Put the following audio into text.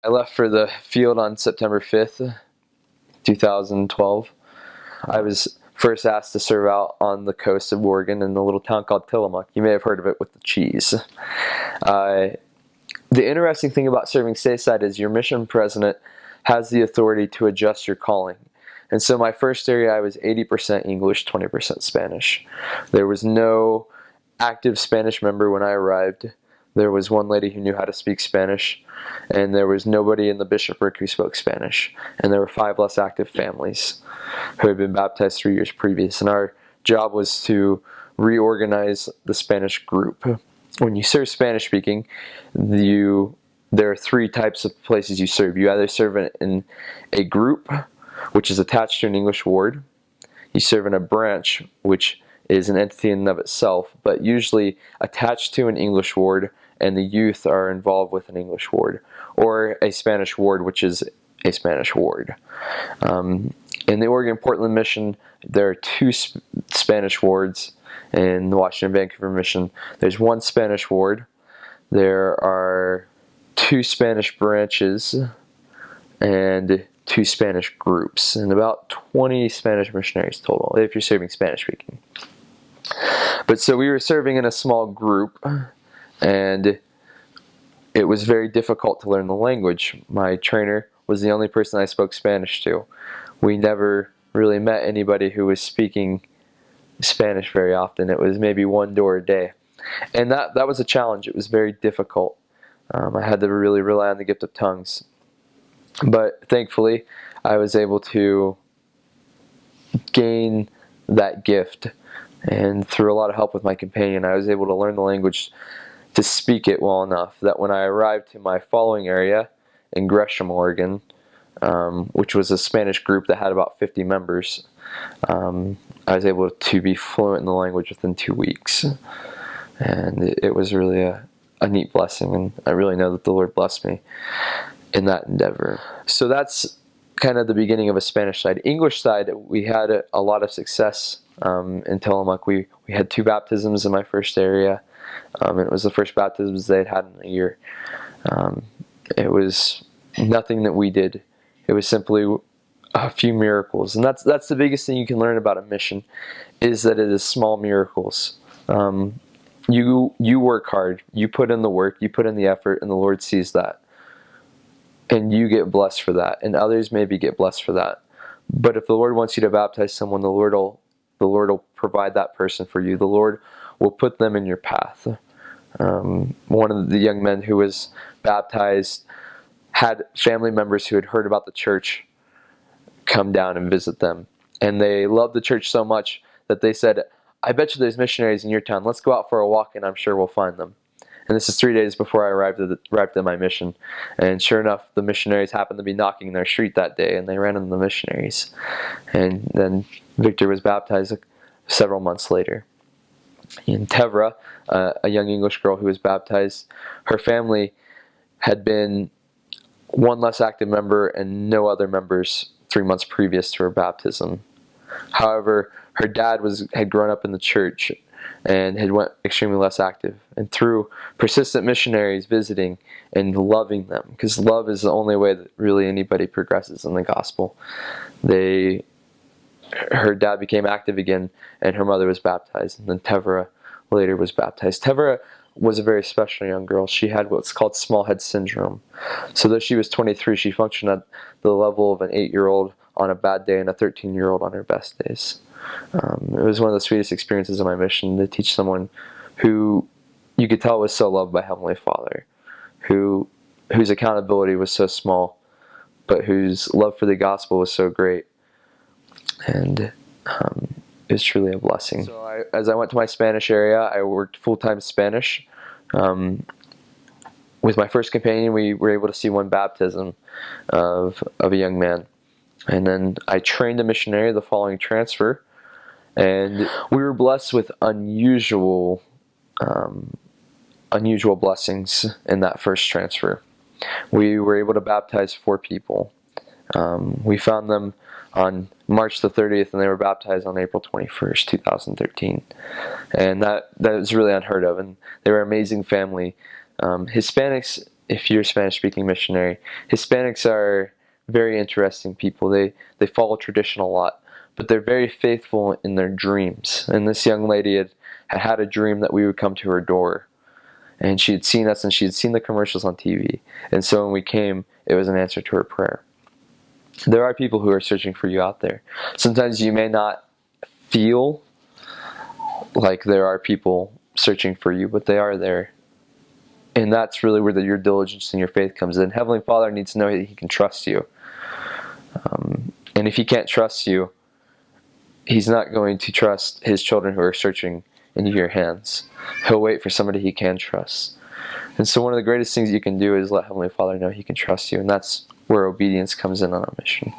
I left for the field on September 5th, 2012. I was first asked to serve out on the coast of Oregon in a little town called Tillamook. You may have heard of it with the cheese. The interesting thing about serving stateside is your mission president has the authority to adjust your calling. And so my first area, I was 80% English, 20% Spanish. There was no active Spanish member when I arrived. There was one lady who knew how to speak Spanish, and there was nobody in the bishopric who spoke Spanish. And there were 5 less active families who had been baptized 3 years previous. And our job was to reorganize the Spanish group. When you serve Spanish speaking, there are 3 types of places you serve. You either serve in a group, which is attached to an English ward. You serve in a branch, which is an entity in and of itself, but usually attached to an English ward, and the youth are involved with an English ward, or a Spanish ward, which is a Spanish ward. In the Oregon-Portland mission, there are 2 Spanish wards. In the Washington-Vancouver mission, there's 1 Spanish ward. There are 2 Spanish branches and 2 Spanish groups, and about 20 Spanish missionaries total, if you're serving Spanish speaking. But so we were serving in a small group, and it was very difficult to learn the language. My trainer was the only person I spoke Spanish to. We never really met anybody who was speaking Spanish very often. It was maybe 1 door a day. And that was a challenge. It was very difficult. I had to really rely on the gift of tongues. But thankfully, I was able to gain that gift. And through a lot of help with my companion, I was able to learn the language to speak it well enough that when I arrived to my following area in Gresham, Oregon, which was a Spanish group that had about 50 members, I was able to be fluent in the language within 2 weeks. And it was really a neat blessing, and I really know that the Lord blessed me in that endeavor. So that's kind of the beginning of a Spanish side. English side, we had a lot of success in Tillamook. We had 2 baptisms in my first area, and it was the first baptisms they had in a year. It was nothing that we did. It was simply a few miracles, and that's the biggest thing you can learn about a mission, is that it is small miracles. You work hard, you put in the work, you put in the effort, and the Lord sees that. And you get blessed for that, and others maybe get blessed for that. But if the Lord wants you to baptize someone, the Lord will provide that person for you. The Lord will put them in your path. One of the young men who was baptized had family members who had heard about the church come down and visit them. And they loved the church so much that they said, "I bet you there's missionaries in your town. Let's go out for a walk and I'm sure we'll find them." And this is 3 days before I arrived at my mission. And sure enough, the missionaries happened to be knocking their street that day, and they ran into the missionaries. And then Victor was baptized several months later. In Tevra, a young English girl who was baptized, her family had been 1 less active member and no other members 3 months previous to her baptism. However, her dad had grown up in the church and had went extremely less active. And through persistent missionaries visiting and loving them, because love is the only way that really anybody progresses in the gospel, her dad became active again, and her mother was baptized, and then Tevra later was baptized. Tevra was a very special young girl. She had what's called small head syndrome. So though she was 23, she functioned at the level of an 8-year-old on a bad day and a 13-year-old on her best days. It was one of the sweetest experiences of my mission to teach someone who you could tell was so loved by Heavenly Father, whose accountability was so small, but whose love for the gospel was so great. And it was truly a blessing. So as I went to my Spanish area, I worked full-time Spanish. With my first companion, we were able to see 1 baptism of a young man. And then I trained a missionary the following transfer. And we were blessed with unusual blessings in that first transfer. We were able to baptize 4 people. We found them on March the 30th, and they were baptized on April 21st, 2013. And that was really unheard of, and they were an amazing family. Hispanics if you're a Spanish-speaking missionary. Hispanics are very interesting people. They follow tradition a lot, but they're very faithful in their dreams. And this young lady had a dream that we would come to her door. And she had seen us, and she had seen the commercials on TV. And so when we came, it was an answer to her prayer. There are people who are searching for you out there. Sometimes you may not feel like there are people searching for you, but they are there. And that's really where your diligence and your faith comes in. Heavenly Father needs to know that He can trust you. And if He can't trust you, He's not going to trust His children who are searching into your hands. He'll wait for somebody He can trust. And so one of the greatest things you can do is let Heavenly Father know He can trust you. And that's where obedience comes in on our mission.